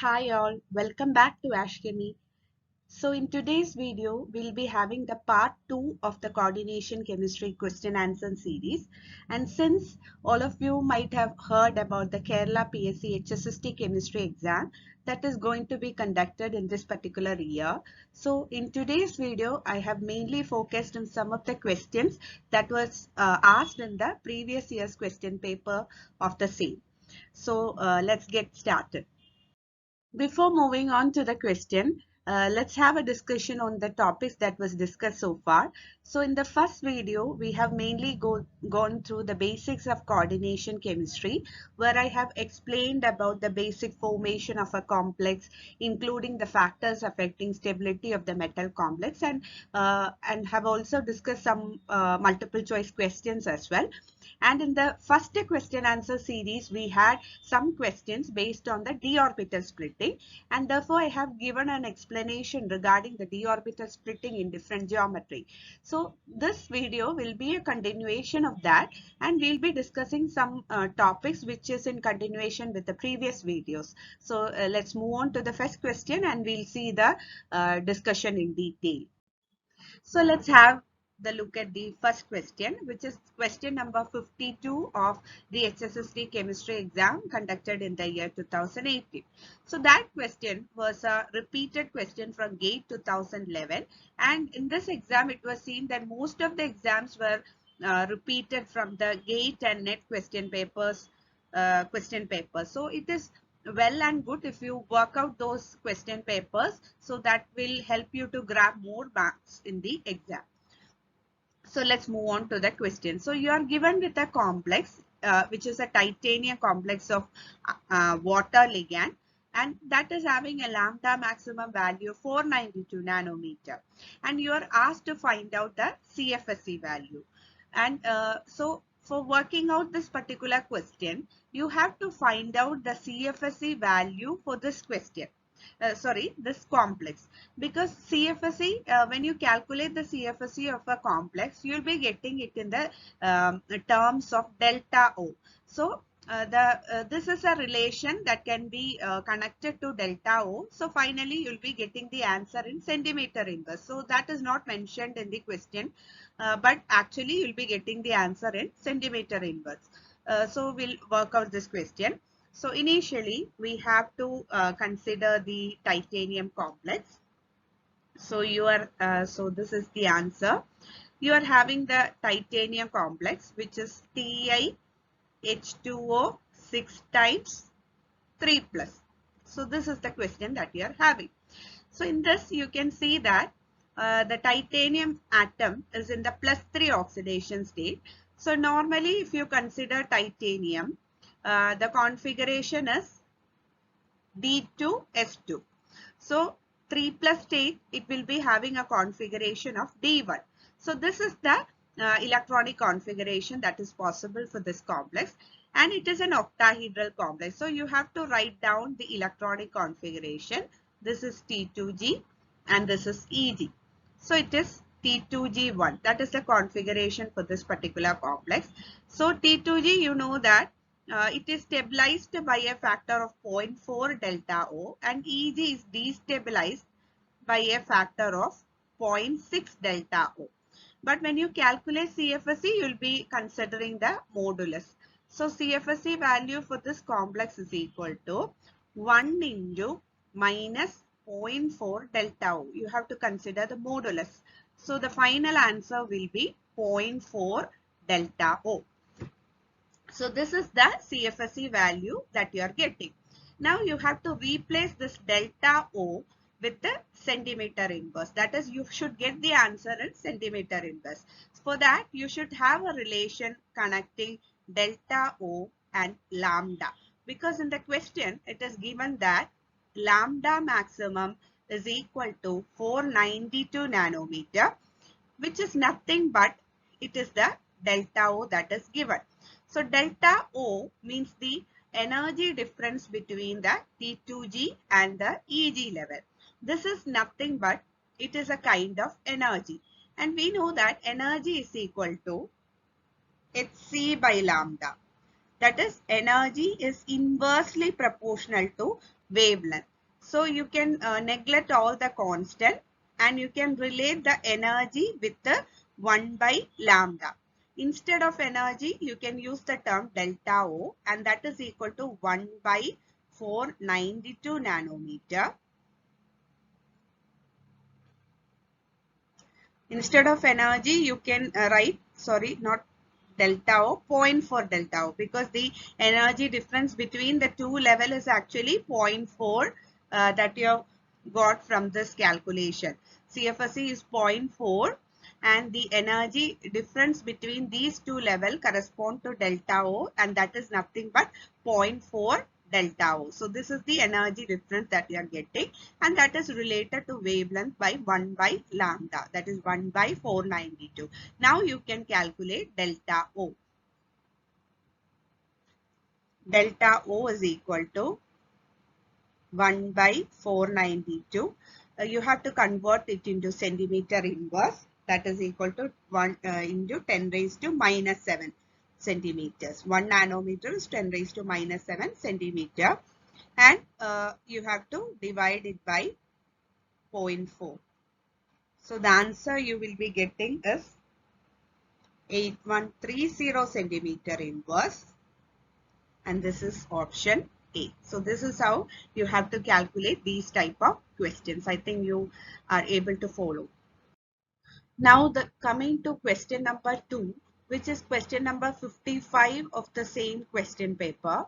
Hi all, welcome back to Ashkemi. So in today's video, we'll be having the part 2 of the coordination chemistry question answer series. And since all of you might have heard about the Kerala PSC HSST chemistry exam that is going to be conducted in this particular year. So in today's video, I have mainly focused on some of the questions that was asked in the previous year's question paper of the same. So let's get started. Before moving on to the question, let's have a discussion on the topics that was discussed so far. So in the first video, we have mainly gone through the basics of coordination chemistry, where I have explained about the basic formation of a complex, including the factors affecting stability of the metal complex, and have also discussed some multiple choice questions as well. And in the first question answer series, we had some questions based on the d orbital splitting, and therefore I have given an explanation regarding the d orbital splitting in different geometry. So this video will be a continuation of that, and we'll be discussing some topics which is in continuation with the previous videos. So let's move on to the first question and we'll see the discussion in detail. So let's have the look at the first question, which is question number 52 of the HSST chemistry exam conducted in the year 2018. So that question was a repeated question from GATE 2011, and in this exam it was seen that most of the exams were repeated from the GATE and NET question papers. So it is well and good if you work out those question papers, so that will help you to grab more marks in the exam. So let's move on to the question. So you are given with a complex which is a titanium complex of water ligand, and that is having a lambda maximum value of 492 nanometer, and you are asked to find out the CFSE value. And so for working out this particular question, you have to find out the CFSE value for this question. This complex, because CFSE, when you calculate the CFSE of a complex, you'll be getting it in the terms of delta O. So this is a relation that can be connected to delta O. So finally, you'll be getting the answer in centimeter inverse. So that is not mentioned in the question, but actually you'll be getting the answer in centimeter inverse. So we'll work out this question. So initially we have to consider the titanium complex. So this is the answer. You are having the titanium complex, which is TiH2O 6 times 3 plus. So this is the question that you are having. So in this you can see that the titanium atom is in the +3 oxidation state. So normally if you consider titanium, the configuration is D2S2. So 3 plus state, it will be having a configuration of D1. So this is the electronic configuration that is possible for this complex, and it is an octahedral complex. So you have to write down the electronic configuration. This is T2G and this is EG. So it is T2G1. That is the configuration for this particular complex. So T2G, you know that it is stabilized by a factor of 0.4 delta O, and EG is destabilized by a factor of 0.6 delta O. But when you calculate CFSE, you will be considering the modulus. So CFSE value for this complex is equal to 1 into minus 0.4 delta O. You have to consider the modulus. So the final answer will be 0.4 delta O. So this is the CFSE value that you are getting. Now you have to replace this delta O with the centimeter inverse. That is, you should get the answer in centimeter inverse. For that, you should have a relation connecting delta O and lambda. Because in the question, it is given that lambda maximum is equal to 492 nanometer, which is nothing but it is the delta O that is given. So delta O means the energy difference between the T2G and the EG level. This is nothing but it is a kind of energy. And we know that energy is equal to Hc by lambda. That is, energy is inversely proportional to wavelength. So you can neglect all the constant and you can relate the energy with the 1 by lambda. Instead of energy, you can use the term delta O, and that is equal to 1 by 492 nanometer. Instead of energy, you can write, sorry, not delta O, 0.4 delta O, because the energy difference between the two level is actually 0.4 that you have got from this calculation. CFSE is 0.4 and the energy difference between these two level correspond to delta O, and that is nothing but 0.4 delta O. So this is the energy difference that you are getting, and that is related to wavelength by 1 by lambda, that is 1 by 492. Now you can calculate delta O. Delta O is equal to 1 by 492. You have to convert it into centimeter inverse, that is equal to 1 into 10 raised to minus 7 centimeters. 1 nanometer is 10 raised to minus 7 centimeter, and you have to divide it by 0.4. So the answer you will be getting is 8130 centimeter inverse, and this is option A. So this is how you have to calculate these type of questions. I think you are able to follow. Now coming to question number 2, which is question number 55 of the same question paper.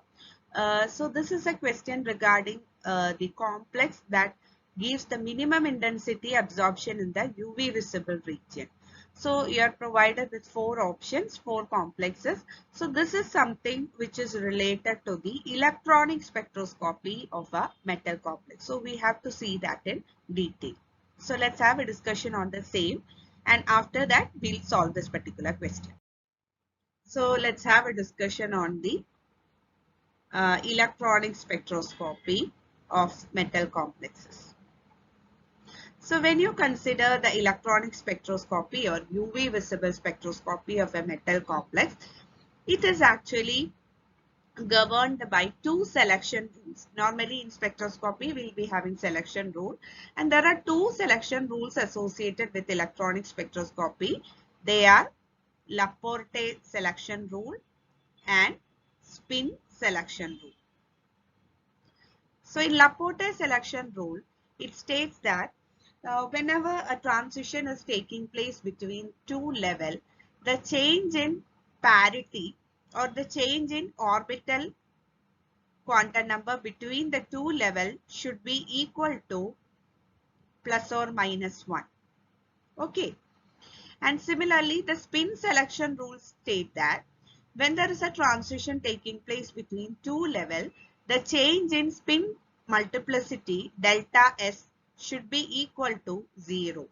So this is a question regarding the complex that gives the minimum intensity absorption in the UV visible region. So you are provided with 4 options, 4 complexes. So this is something which is related to the electronic spectroscopy of a metal complex. So we have to see that in detail. So let's have a discussion on the same, and after that we'll solve this particular question. So let's have a discussion on the electronic spectroscopy of metal complexes. So when you consider the electronic spectroscopy or UV visible spectroscopy of a metal complex, it is actually governed by 2 selection rules. Normally in spectroscopy we'll be having selection rule, and there are 2 selection rules associated with electronic spectroscopy. They are Laporte selection rule and spin selection rule. So in Laporte selection rule, it states that whenever a transition is taking place between 2 levels, the change in parity or the change in orbital quantum number between the 2 levels should be equal to plus or minus 1. Okay. And similarly, the spin selection rules state that when there is a transition taking place between 2 levels, the change in spin multiplicity delta S should be equal to 0.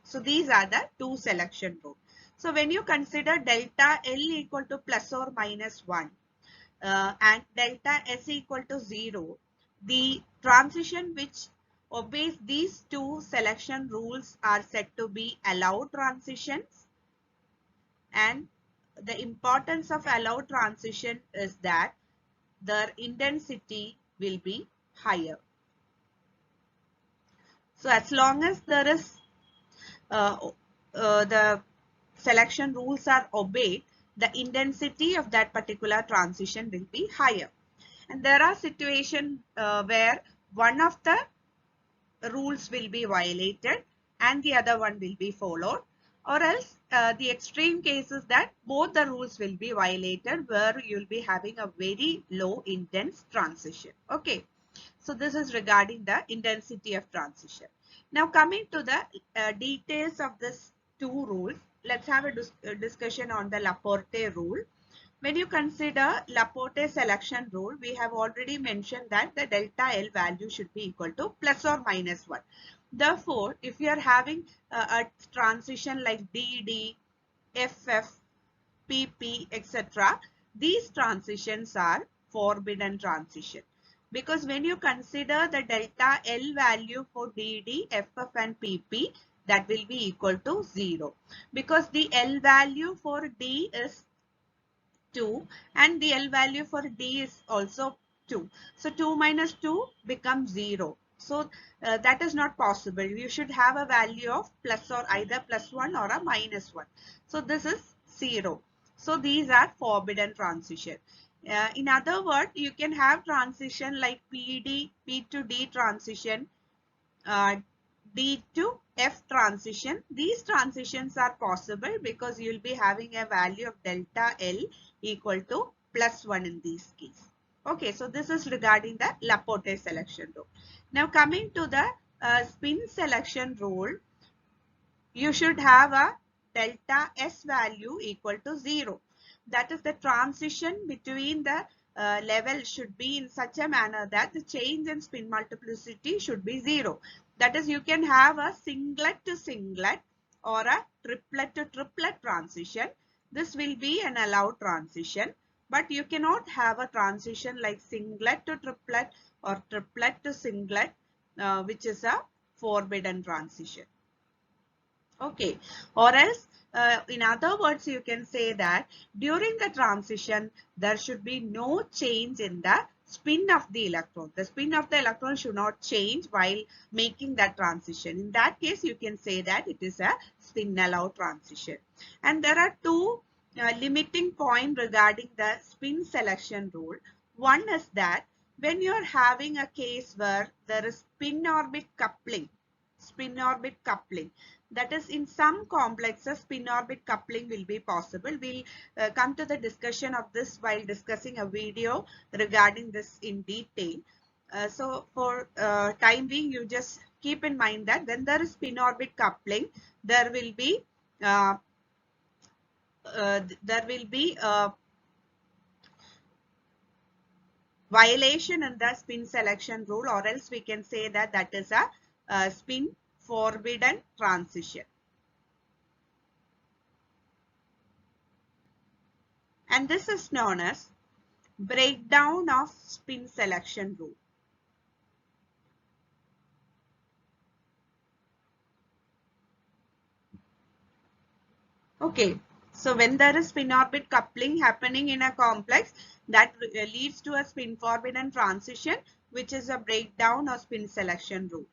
So these are the 2 selection rules. So when you consider delta L equal to plus or minus 1 and delta S equal to 0, the transition which obeys these 2 selection rules are said to be allowed transitions. And the importance of allowed transition is that their intensity will be higher. So as long as there is the selection rules are obeyed, the intensity of that particular transition will be higher. And there are situations where one of the rules will be violated and the other one will be followed, or else the extreme case is that both the rules will be violated, where you'll be having a very low intense transition. Okay, so this is regarding the intensity of transition. Now coming to the details of this 2 rules, let's have a discussion on the Laporte rule. When you consider Laporte selection rule, we have already mentioned that the delta L value should be equal to plus or minus 1. Therefore, if you are having a transition like DD, FF, PP, etc., these transitions are forbidden transition. Because when you consider the delta L value for DD, FF and PP, that will be equal to 0. Because the L value for D is 2 and the L value for D is also 2. So 2 minus 2 becomes 0. So that is not possible. You should have a value of plus or either +1 or a -1. So this is 0. So these are forbidden transition. In other words, you can have transition like PD, P to D transition, D to F transition. These transitions are possible because you will be having a value of delta L equal to +1 in these cases. Okay, so this is regarding the Laporte selection rule. Now coming to the spin selection rule, you should have a delta S value equal to 0. That is, the transition between the level should be in such a manner that the change in spin multiplicity should be 0. That is, you can have a singlet to singlet or a triplet to triplet transition. This will be an allowed transition, but you cannot have a transition like singlet to triplet or triplet to singlet, which is a forbidden transition. Okay, or else in other words, you can say that during the transition, there should be no change in the spin of the electron. The spin of the electron should not change while making that transition. In that case, you can say that it is a spin allowed transition. And there are two limiting points regarding the spin selection rule. One is that when you are having a case where there is spin orbit coupling, that is, in some complexes spin orbit coupling will be possible. We'll come to the discussion of this while discussing a video regarding this in detail. So for time being, you just keep in mind that when there is spin orbit coupling, there will be violation in the spin selection rule, or else we can say that that is a spin forbidden transition. And this is known as breakdown of spin selection rule. Okay, so when there is spin orbit coupling happening in a complex, that leads to a spin forbidden transition, which is a breakdown of spin selection rule.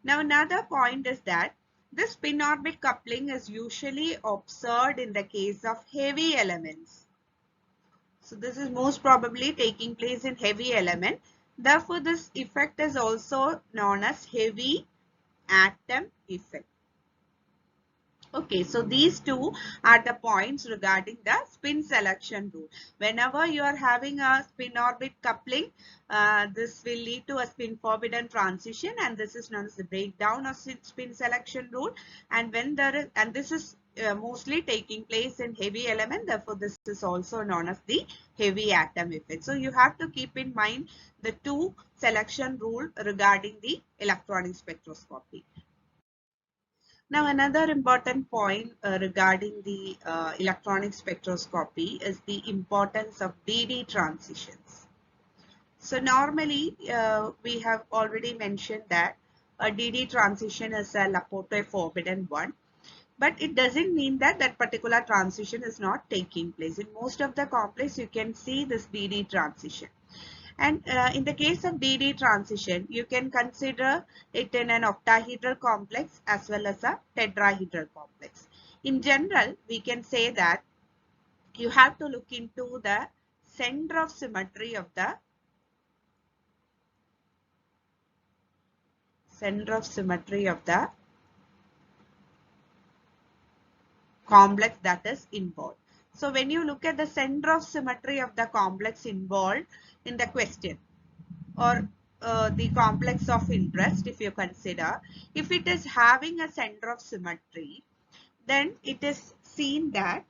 Now another point is that this spin orbit coupling is usually observed in the case of heavy elements. So this is most probably taking place in heavy element. Therefore, this effect is also known as heavy atom effect. Okay, so these two are the points regarding the spin selection rule. Whenever you are having a spin orbit coupling, this will lead to a spin forbidden transition, and this is known as the breakdown of spin selection rule. And when there is, and this is mostly taking place in heavy element, therefore this is also known as the heavy atom effect. So you have to keep in mind the two selection rule regarding the electronic spectroscopy. Now, another important point regarding the electronic spectroscopy is the importance of DD transitions. So normally, we have already mentioned that a DD transition is a Laporte forbidden one, but it doesn't mean that that particular transition is not taking place. In most of the complex, you can see this DD transition. And in the case of DD transition, you can consider it in an octahedral complex as well as a tetrahedral complex. In general, we can say that you have to look into the center of symmetry of the complex that is involved. So when you look at the center of symmetry of the complex involved in the question, or the complex of interest, if you consider, if it is having a center of symmetry, then it is seen that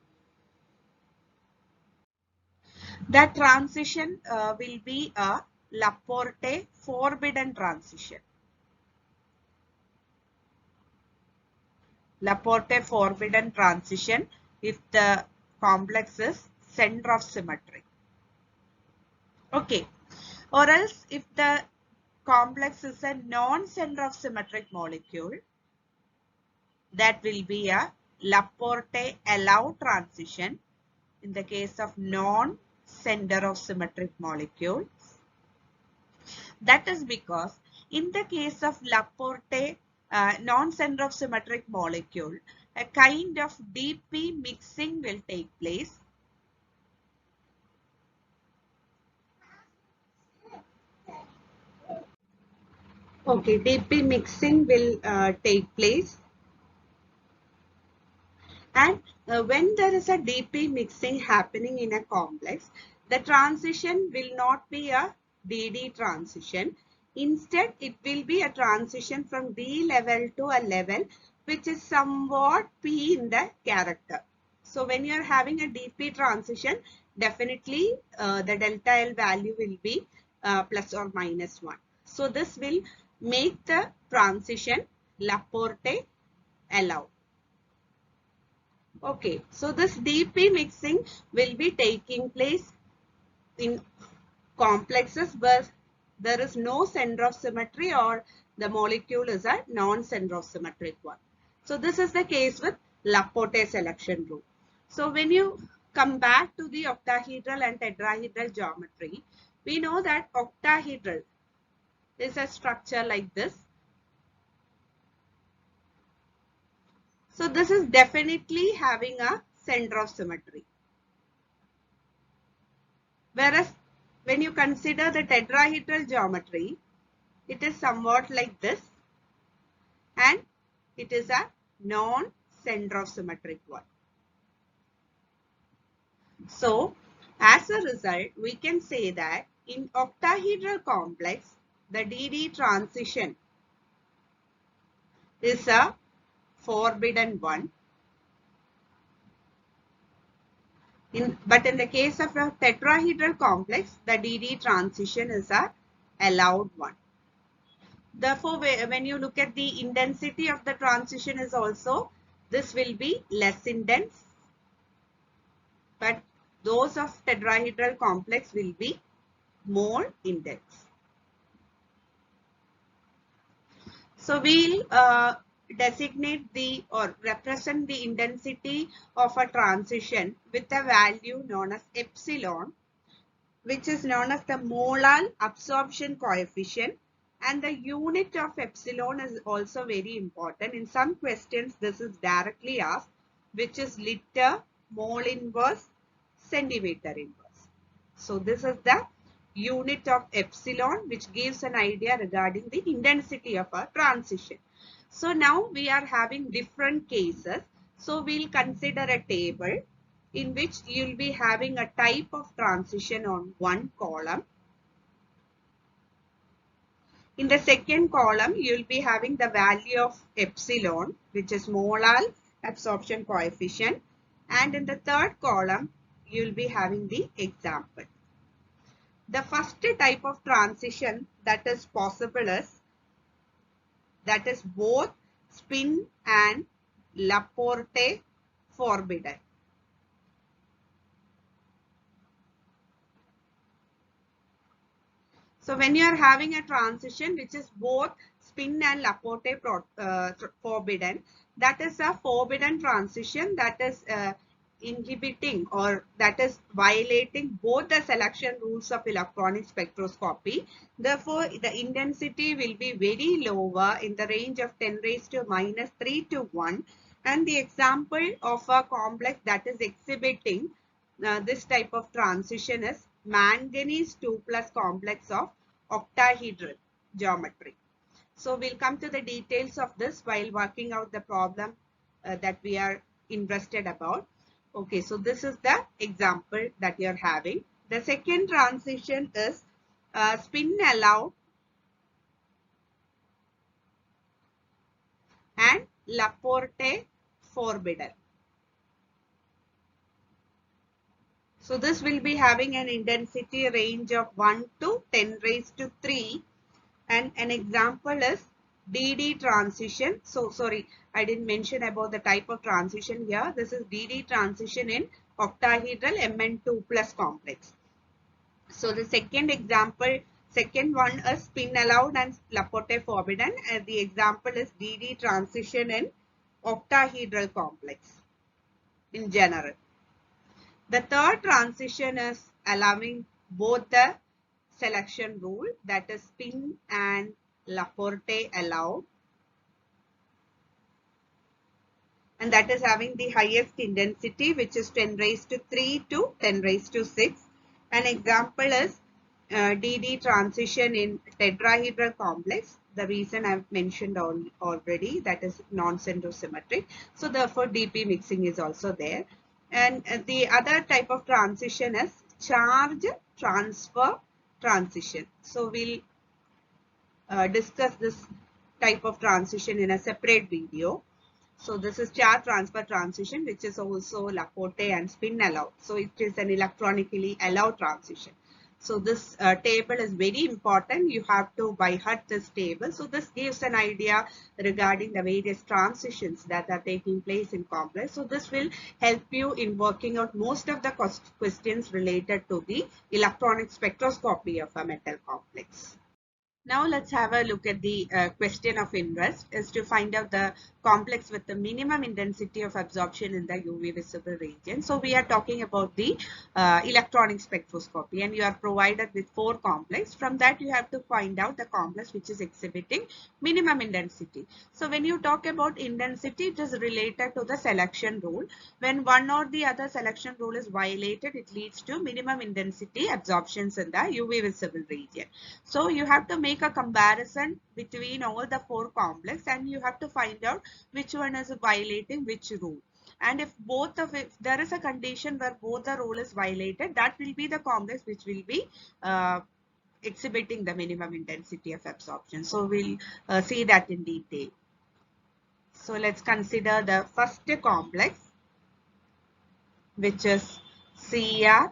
that transition will be a Laporte forbidden transition. Laporte forbidden transition if the complex is center of symmetry. Okay, or else if the complex is a non-center of symmetric molecule, that will be a Laporte allowed transition in the case of non-center of symmetric molecules. That is because In the case of Laporte non-center of symmetric molecule, a kind of DP mixing will take place. Okay, DP mixing will take place. And when there is a DP mixing happening in a complex, the transition will not be a DD transition. Instead, it will be a transition from D level to a level which is somewhat P in the character. So when you are having a DP transition, definitely the delta L value will be plus or minus 1. So this will make the transition Laporte allowed. Okay, so this DP mixing will be taking place in complexes where there is no center of symmetry or the molecule is a non-center of symmetric one. So this is the case with Laporte selection rule. So when you come back to the octahedral and tetrahedral geometry, we know that octahedral is a structure like this. So this is definitely having a center of symmetry. Whereas when you consider the tetrahedral geometry, it is somewhat like this and it is a non-center of symmetric one. So as a result, we can say that in octahedral complex, the DD transition is a forbidden one. But in the case of a tetrahedral complex, the DD transition is a allowed one. Therefore, when you look at the intensity of the transition is also, this will be less intense, but those of tetrahedral complex will be more intense. So we'll designate the or represent the intensity of a transition with a value known as epsilon, which is known as the molar absorption coefficient, and the unit of epsilon is also very important. In some questions this is directly asked, which is liter, mole inverse, centimeter inverse. So this is the unit of epsilon, which gives an idea regarding the intensity of a transition. So now we are having different cases. So we'll consider a table in which you'll be having a type of transition on one column. In the second column, you'll be having the value of epsilon, which is molar absorption coefficient. And in the third column, you'll be having the example. The first type of transition that is possible is that is both spin and Laporte forbidden. So when you are having a transition which is both spin and Laporte forbidden, that is a forbidden transition that is inhibiting or that is violating both the selection rules of electronic spectroscopy. Therefore, the intensity will be very lower in the range of 10 raised to minus 3 to 1. And the example of a complex that is exhibiting this type of transition is manganese 2 plus complex of octahedral geometry. So we'll come to the details of this while working out the problem that we are interested about. Okay, so this is the example that you're having. The second transition is spin allowed and Laporte forbidden. So this will be having an intensity range of 1 to 10 raised to 3, and an example is DD transition. So sorry, I didn't mention about the type of transition here. This is DD transition in octahedral Mn2 plus complex. So the second example, second one is spin allowed and Laporte forbidden, and the example is DD transition in octahedral complex in general. The third transition is allowing both the selection rule, that is spin and Laporte allowed, and that is having the highest intensity, which is 10 raised to 3 to 10 raised to 6. An example is DD transition in tetrahedral complex. The reason I've mentioned already, that is non-centrosymmetric. So therefore DP mixing is also there. And the other type of transition is charge transfer transition. So we'll discuss this type of transition in a separate video. So this is charge transfer transition, which is also Laporte and spin allowed. So it is an electronically allowed transition. So this table is very important. You have to by heart this table. So this gives an idea regarding the various transitions that are taking place in complex. So this will help you in working out most of the questions related to the electronic spectroscopy of a metal complex. Now let's have a look at the question of interest is to find out the complex with the minimum intensity of absorption in the UV visible region. So we are talking about the electronic spectroscopy, and you are provided with 4 complex. From that you have to find out the complex which is exhibiting minimum intensity. So when you talk about intensity, it is related to the selection rule. When one or the other selection rule is violated, it leads to minimum intensity absorptions in the UV visible region. So you have to make a comparison between all the 4 complex, and you have to find out which one is violating which rule. And if there is a condition where both the rule is violated, that will be the complex which will be exhibiting the minimum intensity of absorption. So we'll see that in detail. So let's consider the first complex, which is Cr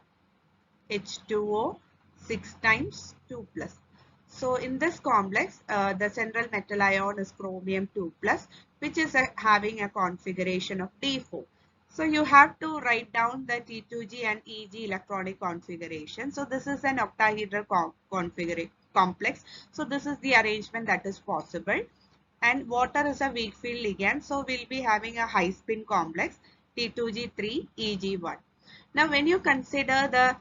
H2O 6 times 2 plus. So in this complex, the central metal ion is chromium 2 plus, which is having a configuration of D4. So you have to write down the T2G and EG electronic configuration. So this is an octahedral complex. So this is the arrangement that is possible. And water is a weak field ligand. So we'll be having a high spin complex T2G3 EG1. Now when you consider the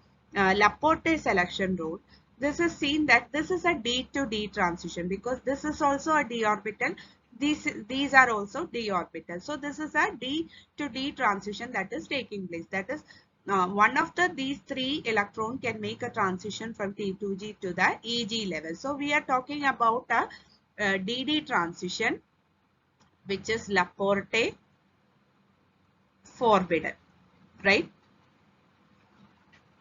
Laporte selection rule, this is seen that this is a D to D transition, because this is also a d orbital. These are also d orbital. So this is a D to D transition that is taking place. That is one of these 3 electron can make a transition from T2G to the EG level. So we are talking about a DD transition, which is Laporte forbidden, right?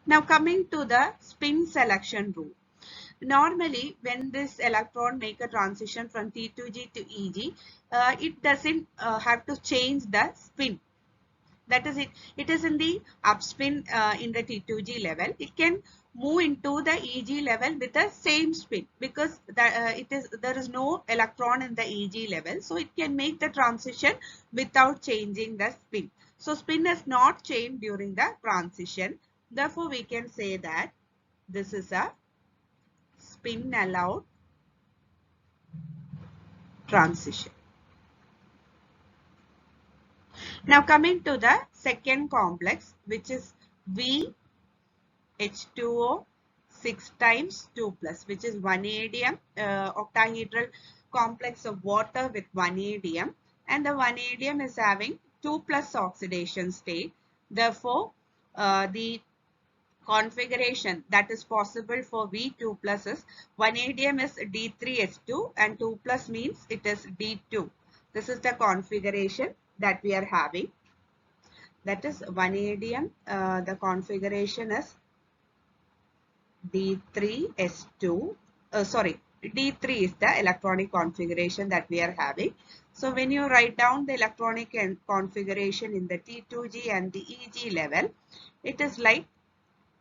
Now coming to the spin selection rule. Normally when this electron make a transition from T2G to EG, it doesn't have to change the spin. That is it is in the upspin in the T2G level. It can move into the EG level with the same spin, because there is no electron in the EG level, so it can make the transition without changing the spin. So spin is not changed during the transition. Therefore we can say that this is a spin allowed transition. Now coming to the second complex, which is V H2O 6 times 2 plus, which is vanadium octahedral complex of water with vanadium, and the vanadium is having 2 plus oxidation state. Therefore the configuration that is possible for V2 plus is vanadium is D3S2 and 2 plus means it is D2. This is the configuration that we are having. That is vanadium, the configuration is D3S2. D3 is the electronic configuration that we are having. So when you write down the electronic configuration in the T2G and the EG level, it is like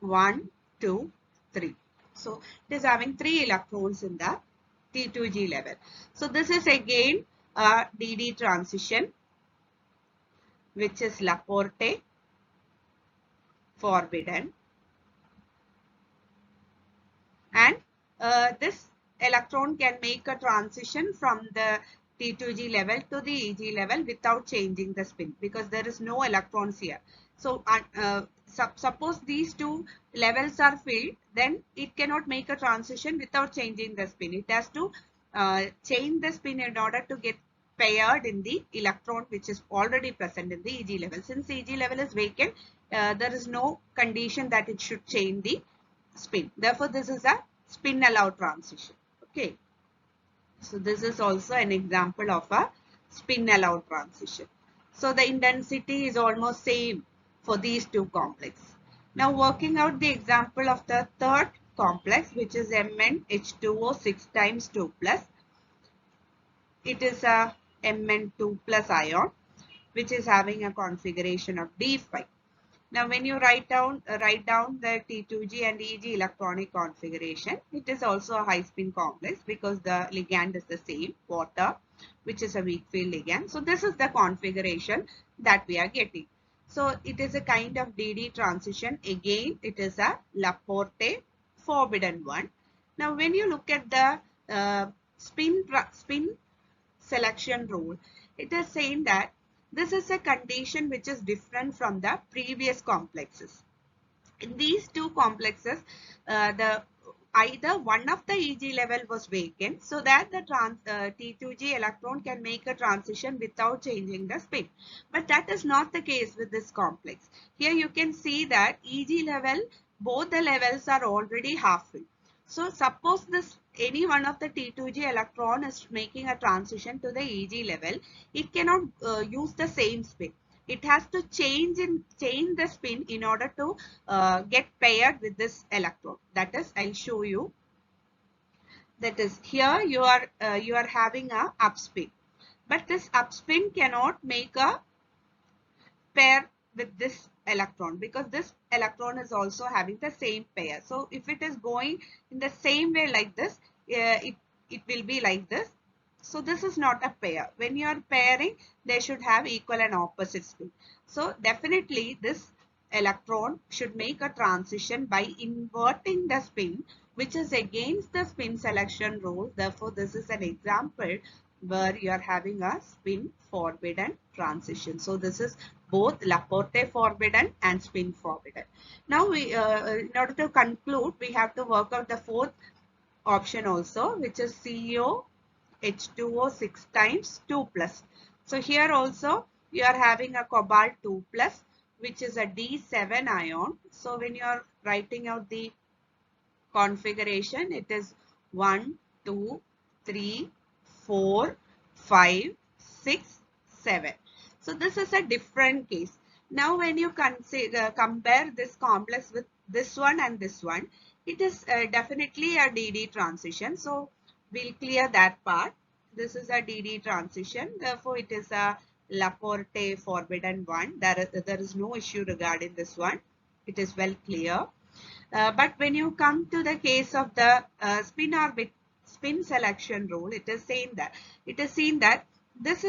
1, 2, 3. So it is having 3 electrons in the T2G level. So this is again a DD transition, which is Laporte forbidden, and this electron can make a transition from the T2G level to the EG level without changing the spin, because there is no electrons here. So suppose these 2 levels are filled, then it cannot make a transition without changing the spin. It has to change the spin in order to get paired in the electron which is already present in the Eg level. Since Eg level is vacant, there is no condition that it should change the spin. Therefore, this is a spin allowed transition. Okay. So this is also an example of a spin allowed transition. So the intensity is almost same for these two complexes. Now working out the example of the third complex, which is MnH2O 6 times 2 plus. It is a Mn2 plus ion which is having a configuration of D5. Now when you write down the T2G and EG electronic configuration, it is also a high spin complex because the ligand is the same, water, which is a weak field ligand. So this is the configuration that we are getting. So it is a kind of DD transition. Again, it is a Laporte forbidden one. Now when you look at the spin selection rule, it is saying that this is a condition which is different from the previous complexes. In these two complexes, either one of the Eg level was vacant, so that the T2G electron can make a transition without changing the spin. But that is not the case with this complex. Here you can see that Eg level, both the levels are already half filled. So suppose any one of the T2G electron is making a transition to the Eg level, it cannot use the same spin. It has to change the spin in order to get paired with this electron. That is, I'll show you. That is, here you are having a upspin, but this upspin cannot make a pair with this electron because this electron is also having the same pair. So if it is going in the same way like this, it will be like this. So this is not a pair. When you are pairing, they should have equal and opposite spin. So definitely this electron should make a transition by inverting the spin, which is against the spin selection rule. Therefore, this is an example where you are having a spin forbidden transition. So this is both Laporte forbidden and spin forbidden. Now in order to conclude, we have to work out the fourth option also, which is CO H2O 6 times 2 plus. So here also you are having a cobalt 2 plus, which is a D7 ion. So when you are writing out the configuration, it is 1, 2, 3, 4, 5, 6, 7. So this is a different case. Now when you compare this complex with this one and this one, it is definitely a DD transition. So we'll clear that part. This is a DD transition. Therefore, it is a Laporte forbidden one. There is no issue regarding this one. It is well clear. But when you come to the case of the spin selection rule, it is seen that this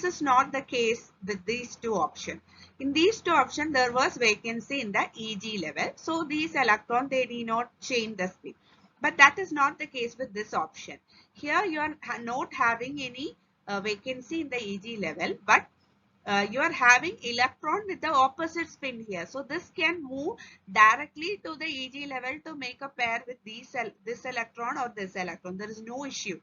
is not the case with these two options. In these two options, there was vacancy in the Eg level. So these electrons, they need not change the spin. But that is not the case with this option. Here you are not having any vacancy in the Eg level, but you are having electron with the opposite spin here. So this can move directly to the Eg level to make a pair with this electron or this electron. There is no issue.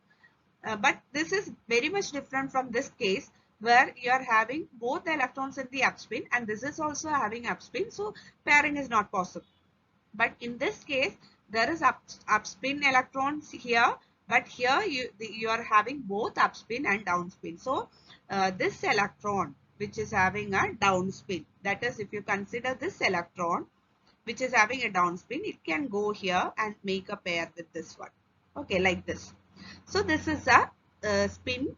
But this is very much different from this case where you are having both electrons in the upspin and this is also having upspin. So pairing is not possible. But in this case, there is upspin electrons here. But here you are having both upspin and downspin. So this electron which is having a downspin, that is, if you consider this electron which is having a downspin, it can go here and make a pair with this one. Okay, like this. So this is a spin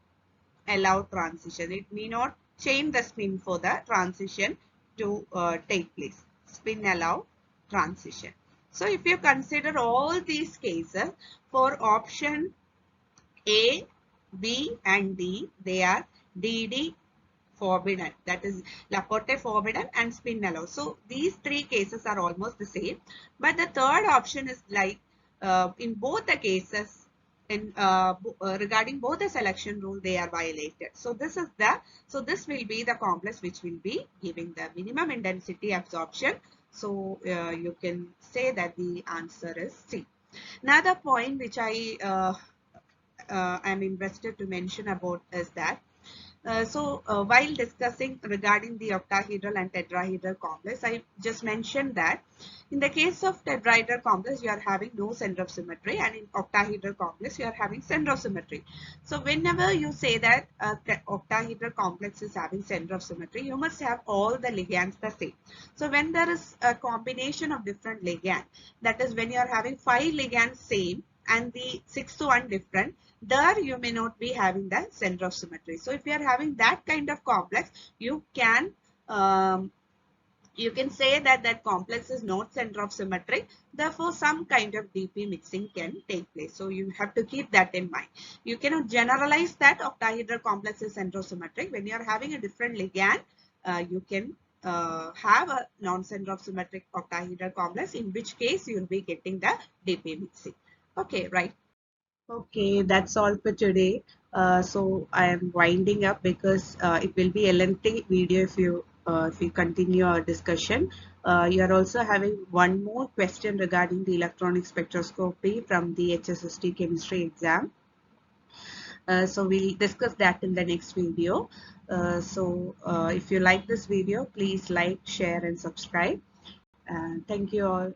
allowed transition. It may not change the spin for the transition to take place. Spin allowed transition. So if you consider all these cases, for option A, B and D, they are DD forbidden, that is Laporte forbidden and spin allowed. So these three cases are almost the same, but the third option is like in both the cases regarding both the selection rule, they are violated. So this will be the complex which will be giving the minimum intensity absorption. So you can say that the answer is C. Another point which I I'm interested to mention about is that while discussing regarding the octahedral and tetrahedral complex, I just mentioned that in the case of tetrahedral complex, you are having no center of symmetry, and in octahedral complex, you are having center of symmetry. So whenever you say that the octahedral complex is having center of symmetry, you must have all the ligands the same. So when there is a combination of different ligands, that is when you are having 5 ligands same and the 6th one different, there you may not be having the center of symmetry. So if you are having that kind of complex, um, you can say that that complex is not center of symmetry. Therefore, some kind of DP mixing can take place. So you have to keep that in mind. You cannot generalize that octahedral complex is center of symmetry. When you are having a different ligand, you can have a non-center of symmetric octahedral complex, in which case you will be getting the DP mixing. Okay, right. Okay, that's all for today. So I am winding up because it will be a lengthy video if you continue our discussion. You are also having one more question regarding the electronic spectroscopy from the HSST chemistry exam. So we'll discuss that in the next video. If you like this video, please like, share, and subscribe. Thank you all.